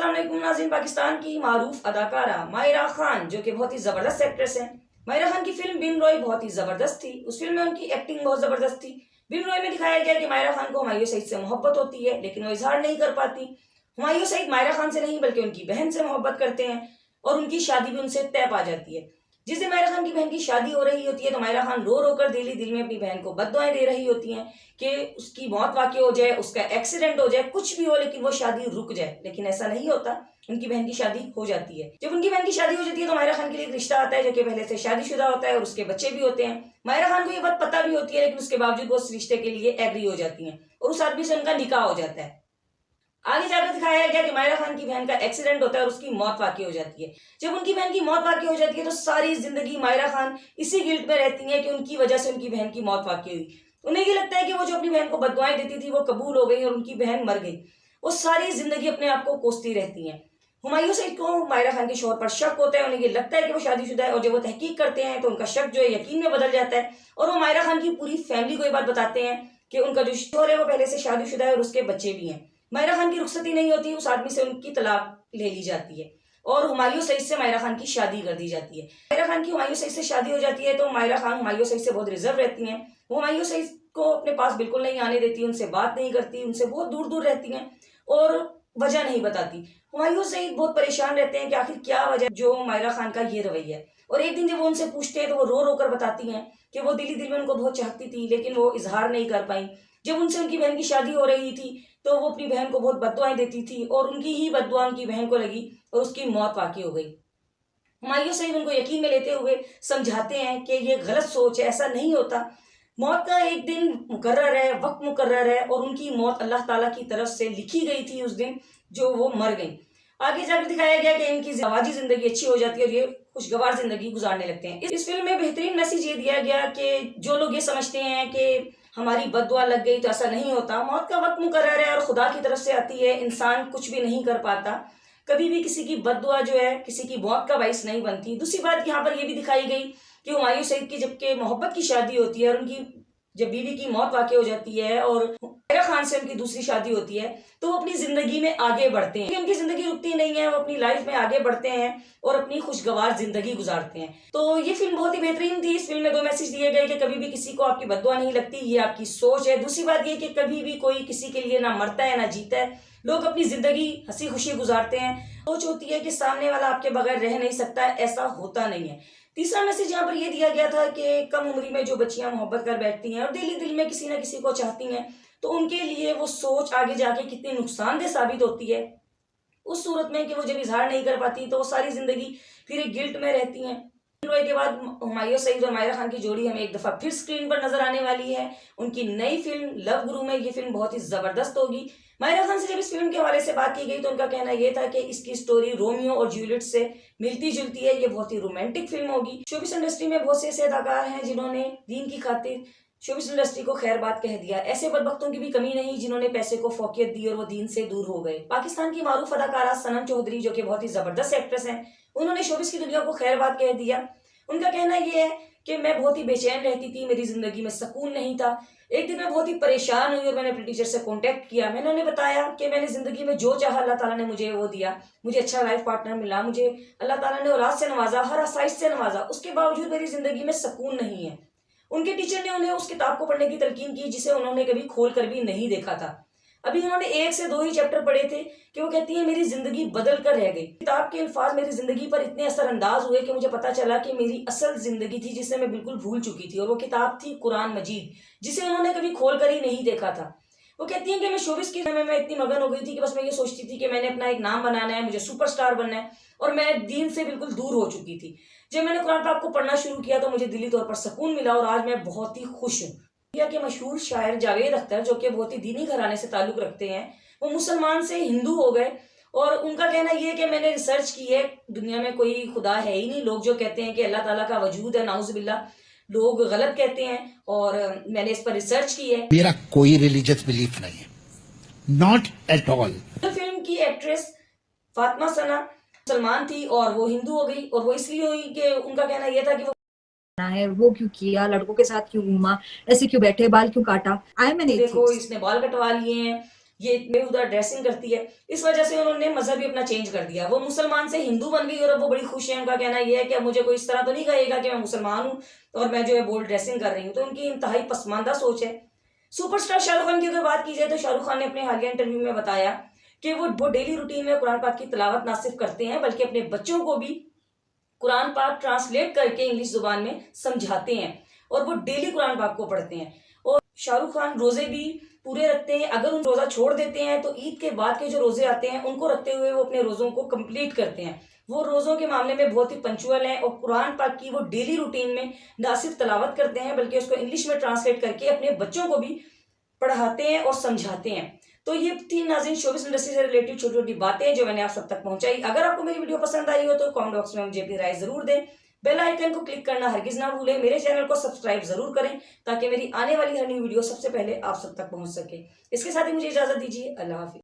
अस्सलाम वालेकुम नाज़रीन। पाकिस्तान की मारूफ अदाकारा माहिरा खान जो कि बहुत ही ज़बरदस्त एक्ट्रेस हैं। माहिरा खान की फिल्म बिन रॉय बहुत ही ज़बरदस्त थी। उस फिल्म में उनकी एक्टिंग बहुत ज़बरदस्त थी। बिन रॉय में दिखाया गया कि माहिरा खान को हुमायूं सईद से मोहब्बत होती है, लेकिन वो इजहार नहीं कर पाती। हुमायूं सईद माहिरा खान से नहीं बल्कि उनकी बहन से मोहब्बत करते हैं और उनकी शादी भी उनसे तय पा जाती है। जिस दिन माहिरा खान की बहन की शादी हो रही होती है तो माहिरा खान रो रो कर दिल ही दिल में अपनी बहन को बद्दुआएं दे रही होती हैं कि उसकी मौत वाक़ई हो जाए, उसका एक्सीडेंट हो जाए, कुछ भी हो, लेकिन वो शादी रुक जाए। लेकिन ऐसा नहीं होता, उनकी बहन की शादी हो जाती है। जब उनकी बहन की शादी हो जाती है तो माहिरा खान के लिए एक रिश्ता आता है जो कि पहले से शादीशुदा होता है और उसके बच्चे भी होते हैं। माहिरा खान को ये बात पता भी होती है, लेकिन उसके बावजूद वो उस रिश्ते के लिए एग्री हो जाती हैं और उस आदमी से उनका निकाह हो जाता है। आगे जाकर दिखाया गया कि माहिरा खान की बहन का एक्सीडेंट होता है और उसकी मौत वाक़ई हो जाती है। जब उनकी बहन की मौत वाक़ई हो जाती है तो सारी जिंदगी माहिरा खान इसी गिल्ट में रहती हैं कि उनकी वजह से उनकी बहन की मौत वाक़ई हुई। उन्हें ये लगता है कि वो जो अपनी बहन को बद्दुआएं देती थी वो कबूल हो गई और उनकी बहन मर गई। वो सारी जिंदगी अपने आप को कोसती रहती हैं। हुमायूं सईद को माहिरा खान के शौहर पर शक होता है। उन्हें ये लगता है कि वो शादीशुदा है और जब वो तहकीक करते हैं तो उनका शक जो है यकीन में बदल जाता है और वो माहिरा खान की पूरी फैमिली को ये बात बताते हैं कि उनका जो शौहर है वो पहले से शादीशुदा है और उसके बच्चे भी हैं। माहिरा खान की रुखसती नहीं होती, उस आदमी से उनकी तलाक ले ली जाती है और हुमायूं सईद से माहिरा खान की शादी कर दी जाती है। माहिरा खान की हुमायूं सईद से शादी हो जाती है तो माहिरा खान हुमायूं सईद से बहुत रिजर्व रहती हैं। वो हुमायूं सईद को अपने पास बिल्कुल नहीं आने देती, उनसे बात नहीं करती, उनसे बहुत दूर दूर रहती हैं और वजह नहीं बताती। हुमायूं सईद बहुत परेशान रहते हैं कि आखिर क्या वजह जो माहिरा खान का ये रवैया है। और एक दिन जब वो उनसे पूछते हैं तो वो रो रो कर बताती हैं कि वो दिली दिल में उनको बहुत चाहती थी, लेकिन वो इजहार नहीं कर पाई। जब उनसे उनकी बहन की शादी हो रही थी तो वो अपनी बहन को बहुत बद्दुआएं देती थी और उनकी ही बद्दुआ उनकी बहन को लगी और उसकी मौत वाक़ई हो गई। हुमायूं सईद उनको यकीन में लेते हुए समझाते हैं कि ये गलत सोच है, ऐसा नहीं होता। मौत का एक दिन मुकर्रर है, वक्त मुकर्रर है और उनकी मौत अल्लाह ताला की तरफ से लिखी गई थी उस दिन जो वो मर गई। आगे जाकर दिखाया गया कि इनकी ज़िंदगी जिंदगी अच्छी हो जाती है और ये खुशगवार जिंदगी गुजारने लगते हैं। इस फिल्म में बेहतरीन मैसेज ये दिया गया कि जो लोग ये समझते हैं कि हमारी बद्दुआ लग गई तो ऐसा नहीं होता। मौत का वक्त मुकर्रर है और खुदा की तरफ से आती है, इंसान कुछ भी नहीं कर पाता। कभी भी किसी की बद्दुआ जो है किसी की मौत का बाइस नहीं बनती। दूसरी बात यहाँ पर यह भी दिखाई गई कि हुमायूं सईद की जबकि मोहब्बत की शादी होती है और उनकी जब बीवी की मौत वाक़ई हो जाती है और माहिरा खान से उनकी दूसरी शादी होती है तो वो अपनी जिंदगी में आगे बढ़ते हैं। उनकी जिंदगी रुकती नहीं है, वो अपनी लाइफ में आगे बढ़ते हैं और अपनी खुशगवार जिंदगी गुजारते हैं। तो ये फिल्म बहुत ही बेहतरीन थी। इस फिल्म में 2 मैसेज दिए गए कि कभी भी किसी को आपकी बद्दुआ नहीं लगती, ये आपकी सोच है। दूसरी बात ये कि कभी भी कोई किसी के लिए ना मरता है ना जीता है, लोग अपनी जिंदगी हंसी खुशी गुजारते हैं। सोच होती है कि सामने वाला आपके बगैर रह नहीं सकता, ऐसा होता नहीं है। तीसरा मैसेज यहाँ पर यह दिया गया था कि कम उम्री में जो बच्चियां मोहब्बत कर बैठती हैं और दिल ही दिल में किसी ना किसी को चाहती हैं तो उनके लिए वो सोच आगे जाके कितनी नुकसानदेह साबित होती है। उस सूरत में कि वो जब इजहार नहीं कर पाती तो वो सारी जिंदगी फिर एक गिल्ट में रहती हैं। रॉय के बाद हुमायूं सईद और माहिरा खान की जोड़ी हमें एक दफा फिर स्क्रीन पर नजर आने वाली है। उनकी नई फिल्म लव गुरु में ये फिल्म बहुत ही जबरदस्त होगी। माहिरा खान से जब इस फिल्म के हवाले से बात की गई तो उनका कहना यह था कि इसकी स्टोरी रोमियो और जूलियट से मिलती जुलती है, ये बहुत ही रोमांटिक फिल्म होगी। शोबिस इंडस्ट्री में बहुत से ऐसे अदाकार हैं जिन्होंने दीन की खातिर शोबिस इंडस्ट्री को खैर बात कह दिया। ऐसे बदबख्तों की भी कमी नहीं जिन्होंने पैसे को फोकियत दी और वो दीन से दूर हो गए। पाकिस्तान की मारूफ अदाकारा सनम चौधरी जो कि बहुत ही जबरदस्त एक्ट्रेस हैं, उन्होंने शोबिस की दुनिया को खैर बात कह दिया। उनका कहना यह है कि मैं बहुत ही बेचैन रहती थी, मेरी जिंदगी में सुकून नहीं था। एक दिन मैं बहुत ही परेशान हुई और मैंने अपने टीचर से कांटेक्ट किया। मैंने उन्हें बताया कि मैंने जिंदगी में जो चाहा अल्लाह ताला ने मुझे वो दिया, मुझे अच्छा लाइफ पार्टनर मिला, मुझे अल्लाह ताला ने औलाद से नवाजा, हर आसाइश से नवाजा, उसके बावजूद मेरी जिंदगी में सुकून नहीं है। उनके टीचर ने उन्हें उस किताब को पढ़ने की तलकीन की जिसे उन्होंने कभी खोल कर भी नहीं देखा था। अभी उन्होंने 1 से 2 ही चैप्टर पढ़े थे कि वो कहती है मेरी जिंदगी बदल कर रह गई। किताब के अल्फाज मेरी जिंदगी पर इतने असरअंदाज हुए कि मुझे पता चला कि मेरी असल जिंदगी थी जिसे मैं बिल्कुल भूल चुकी थी और वो किताब थी कुरान मजीद, जिसे उन्होंने कभी खोल कर ही नहीं देखा था। वो कहती हैं कि मैं शोबिस के समय में इतनी मगन हो गई थी कि बस मैं ये सोचती थी कि मैंने अपना एक नाम बनाना है, मुझे सुपरस्टार बनना है और मैं दीन से बिल्कुल दूर हो चुकी थी। जब मैंने कुरान पाक को पढ़ना शुरू किया तो मुझे दिली तौर पर सुकून मिला और आज मैं बहुत ही खुश हूँ। इंडिया के मशहूर शायर जावेद अख्तर जो कि बहुत ही दीनी घराने से ताल्लुक रखते हैं, वो मुसलमान से हिंदू हो गए और उनका कहना यह है कि मैंने रिसर्च की है, दुनिया में कोई खुदा है ही नहीं। लोग जो कहते हैं कि अल्लाह ताला का वजूद है, नाउजुबिल्लाह, लोग गलत कहते हैं और मैंने इस पर रिसर्च की है। मेरा कोई रिलीजियस बिलीफ नहीं है, नॉट एट ऑल। फिल्म की एक्ट्रेस फातिमा सना मुसलमान थी और वो हिंदू हो गई और वो इसलिए हुई कि उनका कहना यह था कि वो क्यों किया, लड़कों के साथ क्यों घूमा, ऐसे क्यों बैठे, बाल क्यों काटा। देखो इसने बाल कटवा लिए हैं, ये बेहुदा ड्रेसिंग करती है। इस वजह से उन्होंने मजहब ही अपना चेंज कर दिया। वो मुसलमान से हिंदू बन गई और अब वो बड़ी खुश है। उनका कहना ये है कि अब मुझे कोई इस तरह तो नहीं कहेगा कि मैं मुसलमान हूँ और मैं जो है बोल्ड ड्रेसिंग कर रही हूँ। तो उनकी इंतहाई पसमानदा सोच है। सुपरस्टार शाहरुख खान की अगर बात की जाए तो शाहरुख खान ने अपने हालिया इंटरव्यू में बताया कि वो डेली रूटीन में कुरान पाक की तिलावत ना सिर्फ करते हैं बल्कि अपने बच्चों को भी कुरान पाक ट्रांसलेट करके इंग्लिश जुबान में समझाते हैं और वो डेली कुरान पाक को पढ़ते हैं। और शाहरुख खान रोजे भी पूरे रखते हैं। अगर उन रोजा छोड़ देते हैं तो ईद के बाद के जो रोजे आते हैं उनको रखते हुए वो अपने रोजों को कंप्लीट करते हैं। वो रोजों के मामले में बहुत ही पंचुअल हैं और कुरान पाक की वो डेली रूटीन में ना सिर्फ तलावत करते हैं बल्कि उसको इंग्लिश में ट्रांसलेट करके अपने बच्चों को भी पढ़ाते हैं और समझाते हैं। तो ये थी नाज़रीन शोबिज़ इंडस्ट्री से रिलेटेड छोटी छोटी बातें जो मैंने आप सब तक पहुंचाई। अगर आपको मेरी वीडियो पसंद आई हो तो कमेंट बॉक्स में मुझे अपनी राय जरूर दें। बेल आइकन को क्लिक करना हरगिज ना भूलें। मेरे चैनल को सब्सक्राइब जरूर करें ताकि मेरी आने वाली हर न्यू वीडियो सबसे पहले आप सब तक पहुंच सके। इसके साथ ही मुझे इजाजत दीजिए। अल्लाह हाफिज।